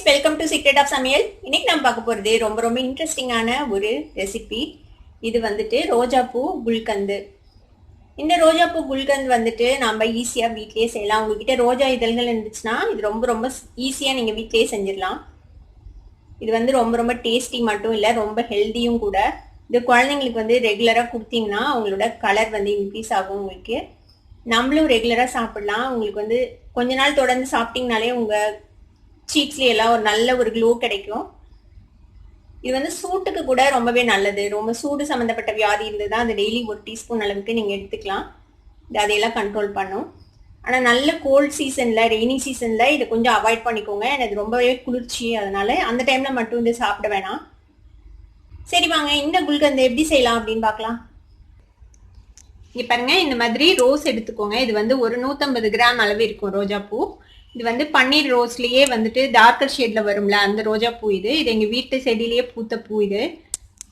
Friends, welcome to secret of சமையல். இன்னைக்கு நம்ம பார்க்க போகிறது ரொம்ப இன்ட்ரெஸ்டிங்கான ஒரு ரெசிபி. இது வந்துட்டு ரோஜாப்பூ குல்கந்து. இந்த ரோஜாப்பூ குல்கந்து வந்துட்டு நம்ம ஈஸியாக வீட்லேயே செய்யலாம். உங்ககிட்ட ரோஜா இதழ்கள் இருந்துச்சுன்னா இது ரொம்ப ஈஸியாக நீங்கள் வீட்லேயே செஞ்சிடலாம். இது வந்து ரொம்ப டேஸ்டி மட்டும் இல்லை, ரொம்ப ஹெல்த்தியும் கூட. இது குழந்தைங்களுக்கு வந்து ரெகுலராக கொடுத்தீங்கன்னா அவங்களோட கலர் வந்து இன்க்ரீஸ் ஆகும். உங்களுக்கு நம்மளும் ரெகுலராக சாப்பிடலாம். உங்களுக்கு வந்து கொஞ்ச நாள் தொடர்ந்து சாப்பிட்டீங்கனாலே உங்கள் சீக்ஸ்லேயே எல்லாம் ஒரு நல்ல ஒரு க்ளோ கிடைக்கும். இது வந்து சூட்டுக்கு கூட ரொம்பவே நல்லது. ரொம்ப சூடு சம்மந்தப்பட்ட வியாதி இருந்தது தான் அது டெய்லி ஒரு டீஸ்பூன் அளவுக்கு நீங்கள் எடுத்துக்கலாம். இது அதையெல்லாம் கண்ட்ரோல் பண்ணும். ஆனால் நல்ல கோல்ட் சீசனில், ரெய்னி சீசனில் இதை கொஞ்சம் அவாய்ட் பண்ணிக்கோங்க. எனக்கு ரொம்பவே குளிர்ச்சி, அதனால அந்த டைமில் மட்டும் இது சாப்பிட வேணாம். சரி வாங்க, இந்த குல்கந்தை எப்படி செய்யலாம் அப்படின்னு பார்க்கலாம். இங்கே பாருங்க, இந்த மாதிரி ரோஸ் எடுத்துக்கோங்க. இது வந்து ஒரு 150 கிராம் அளவு இருக்கும் ரோஜாப்பூ. இது வந்து பன்னீர் ரோஸ்லயே வந்துட்டு டார்க்கர் ஷேட்ல வரும்ல, அந்த ரோஜா பூ இது. இது எங்க வீட்டு செடியிலேயே பூத்த பூ. இது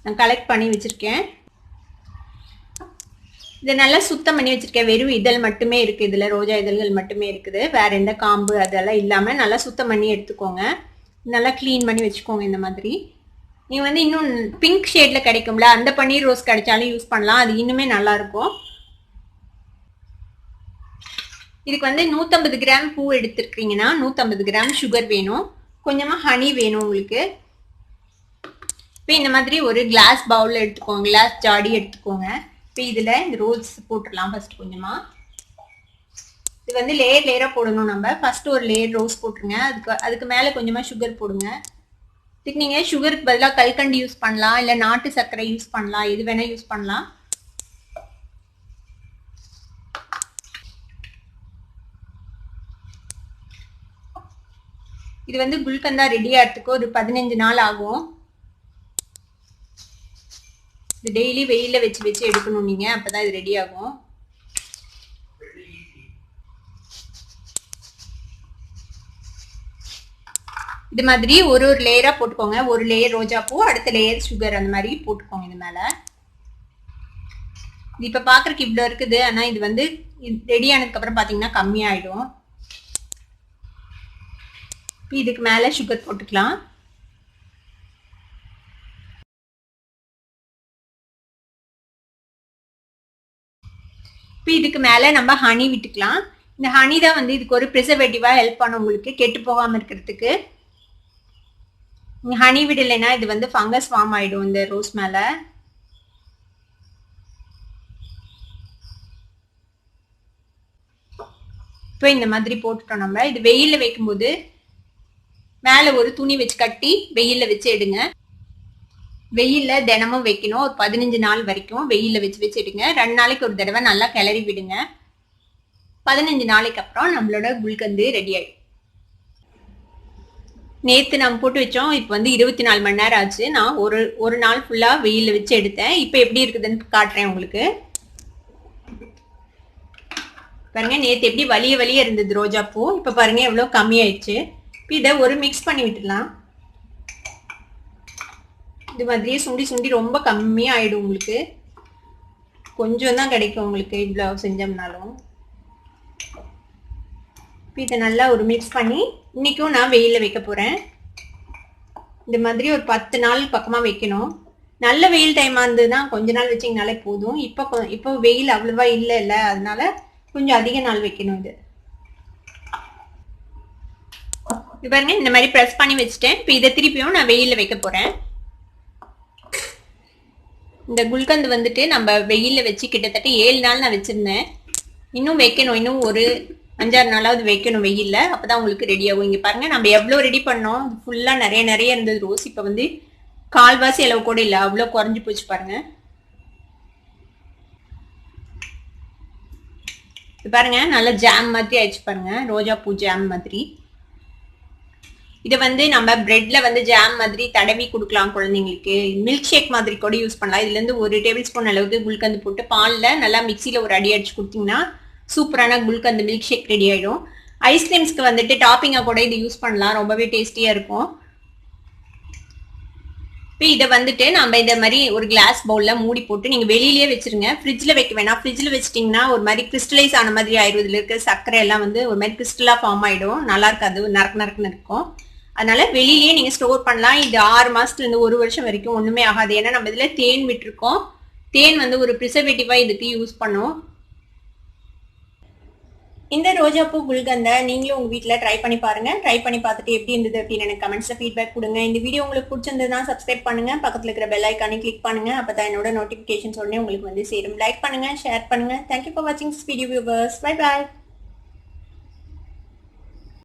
நான் கலெக்ட் பண்ணி வச்சிருக்கேன். இதை நல்லா சுத்தம் பண்ணி வச்சிருக்கேன். வெறும் இதழ் மட்டுமே இருக்கு, இதுல ரோஜா இதழ்கள் மட்டுமே இருக்குது. வேற எந்த காம்பு அதெல்லாம் இல்லாம நல்லா சுத்தம் பண்ணி எடுத்துக்கோங்க. நல்லா கிளீன் பண்ணி வச்சுக்கோங்க. இந்த மாதிரி நீங்க வந்து இன்னும் பிங்க் ஷேட்ல கிடைக்கும்ல, அந்த பன்னீர் ரோஸ் கிடைச்சாலும் யூஸ் பண்ணலாம். அது இன்னுமே நல்லா இருக்கும். இதுக்கு வந்து 150 கிராம் பூ எடுத்துருக்கீங்கன்னா 150 கிராம் சுகர் வேணும். கொஞ்சமா ஹனி வேணும் உங்களுக்கு. இப்போ இந்த மாதிரி ஒரு கிளாஸ் பவுல் எடுத்துக்கோங்க, கிளாஸ் ஜாடி எடுத்துக்கோங்க. இப்போ இதுல இந்த ரோஸ் போட்டுடலாம். ஃபர்ஸ்ட் கொஞ்சமா இது வந்து லேயரா போடணும். நம்ம ஃபர்ஸ்ட் ஒரு லேயர் ரோஸ் போட்டுருங்க. அதுக்கு மேல கொஞ்சமா சுகர் போடுங்க. இதுக்கு நீங்க சுகருக்கு பதிலாக கல்கண்டு யூஸ் பண்ணலாம், இல்லை நாட்டு சர்க்கரை யூஸ் பண்ணலாம், எது வேணா யூஸ் பண்ணலாம். இது வந்து குல்கந்தா ரெடி ஆகிறதுக்கு ஒரு 15 நாள் ஆகும். இது டெய்லி வெயில வச்சு எடுக்கணும் நீங்க, அப்பதான் இது ரெடி ஆகும். இது மாதிரி ஒரு லேயரா போட்டுக்கோங்க. ஒரு லேயர் ரோஜா பூ, அடுத்த லேயர் சுகர், அந்த மாதிரி போட்டுக்கோங்க. இது மேல இது இப்ப பாக்குறதுக்கு இவ்வளவு இருக்குது. ஆனா இது வந்து ரெடி ஆனதுக்கு அப்புறம் பாத்தீங்கன்னா கம்மியாயிடும். இதுக்கு மேல சுகர் போட்டுக்கலாம். இதுக்கு மேல நம்ம ஹனி விட்டுக்கலாம். இந்த ஹனி தான் வந்து இதுக்கு ஒரு ப்ரிசர்வேட்டிவா ஹெல்ப் பண்ணும், உங்களுக்கு கெட்டு போகாம இருக்கிறதுக்கு. ஹனி விடலைன்னா இது வந்து ஃபங்கஸ் ஃபார்ம் ஆயிடும் இந்த ரோஸ் மேல. இப்போ இந்த மாதிரி போட்டுட்டோம். நம்ம இது வெயில வைக்கும்போது மேல ஒரு துணி வச்சு கட்டி வெயில வச்சு எடுங்க. வெயில தினமும் வைக்கணும். ஒரு 15 நாள் வரைக்கும் வெயில வச்சு எடுங்க. 2 நாளைக்கு ஒரு தடவை நல்லா கிளறி விடுங்க. 15 நாளைக்கு அப்புறம் நம்மளோட குல்கந்து ரெடி ஆயிடும். நேத்து நம்ம போட்டு வச்சோம். இப்போ வந்து 24 மணி நேரம் ஆச்சு. நான் ஒரு நாள் ஃபுல்லா வெயில வச்சு எடுத்தேன். இப்போ எப்படி இருக்குதுன்னு காட்டுறேன் உங்களுக்கு. பாருங்க, நேத்து எப்படி வலிய இருந்தது ரோஜா பூ. இப்ப பாருங்க எவ்வளவு கம்மியாயிடுச்சு. இதை ஒரு மிக்ஸ் பண்ணி விட்டுலாம். இது மாதிரியே சுண்டி ரொம்ப கம்மியா ஆயிடும். உங்களுக்கு கொஞ்சம் தான் கிடைக்கும் உங்களுக்கு இவ்வளவு செஞ்சோம்னாலும். இதை நல்லா ஒரு மிக்ஸ் பண்ணி இன்னைக்கும் நான் வெயில வைக்க போறேன். இந்த மாதிரி ஒரு 10 நாள் பக்கமா வைக்கணும். நல்ல வெயில் டைமா இருந்ததுன்னா கொஞ்ச நாள் வச்சிங்கனாலே போதும். இப்போ வெயில் அவ்வளவா இல்ல, அதனால கொஞ்சம் அதிக நாள் வைக்கணும். இது பாருங்க, இந்த மாதிரி பிரஸ் பண்ணி வச்சுட்டேன். இப்போ இதை திருப்பியும் நான் வெயில வைக்க போறேன். இந்த குல்கந்து வந்துட்டு நம்ம வெயில வச்சு கிட்டத்தட்ட 7 நாள் நான் வச்சிருந்தேன். இன்னும் வைக்கணும். இன்னும் ஒரு 5-6 நாளாவது வைக்கணும் வெயில்ல. அப்பதான் உங்களுக்கு ரெடி ஆகும். இங்க பாருங்க, நம்ம எவ்வளவு ரெடி பண்ணோம். ஃபுல்லா நிறைய இருந்தது ரோஸ். இப்ப வந்து கால்வாசி அளவு கூட இல்லை, அவ்வளவு குறைஞ்சு போச்சு பாருங்க. பாருங்க, நல்ல ஜாம் மாதிரி ஆயிடுச்சு பாருங்க, ரோஜா பூ ஜாம் மாதிரி. இதை வந்து நம்ம பிரெட்ல வந்து ஜாம் மாதிரி தடவி கொடுக்கலாம் குழந்தைங்களுக்கு. மில்க் ஷேக் மாதிரி கூட யூஸ் பண்ணலாம். இதுல இருந்து ஒரு டேபிள் ஸ்பூன் அளவுக்கு குல்கந்து போட்டு பால்ல நல்லா மிக்சியில ஒரு அடி அடிச்சு கொடுத்தீங்கன்னா சூப்பரான குல்கந்து மில்க் ஷேக் ரெடி ஆயிடும். ஐஸ்கிரீம்ஸ்க்கு வந்துட்டு டாப்பிங்கா கூட இது யூஸ் பண்ணலாம். ரொம்பவே டேஸ்டியா இருக்கும். இப்போ இதை வந்துட்டு நம்ம இந்த மாதிரி ஒரு கிளாஸ் பவுல்ல மூடி போட்டு நீங்க வெளியிலேயே வச்சிருங்க. ஃப்ரிட்ஜ்ல வைக்க வேணாம். ஃப்ரிட்ஜ்ல வச்சிட்டீங்கன்னா ஒரு மாதிரி கிறிஸ்டலைஸ் ஆன மாதிரி ஆயிடும். இதுல இருக்க சர்க்கரை எல்லாம் வந்து ஒரு மாதிரி கிறிஸ்டலா ஃபார்ம் ஆயிடும். நல்லா இருக்காது, நறுக்குன்னு இருக்கும். அதனால வெளியிலேயே நீங்க ஸ்டோர் பண்ணலாம். இது 6 மாசத்துல இருந்து 1 வருஷம் வரைக்கும் ஒண்ணுமே ஆகாது. ஏன்னா நம்ம இதுல தேன் விட்டுருக்கோம். தேன் வந்து ஒரு ப்ரிசர்வேட்டிவா இதுக்கு யூஸ் பண்ணும். இந்த ரோஜாப்பூ குல்கந்தை நீங்களும் உங்க வீட்ல ட்ரை பண்ணி பாருங்க. ட்ரை பண்ணி பார்த்துட்டு எப்படி இருந்தது அப்படின்னு எனக்கு கமெண்ட்ஸ்ல ஃபீட்பேக் கொடுங்க. இந்த வீடியோ உங்களுக்கு பிடிச்சிருந்ததுன்னா சப்ஸ்கிரைப் பண்ணுங்க, பக்கத்துல இருக்கிற பெல் ஐக்கானை கிளிக் பண்ணுங்க. அப்பதான் என்னோட நோட்டிபிகேஷன்ஸ் உடனே உங்களுக்கு வந்து சேரும். லைக் பண்ணுங்க, ஷேர் பண்ணுங்க. தேங்க்யூ ஃபார் வாட்சிங் this video viewers. Bye bye.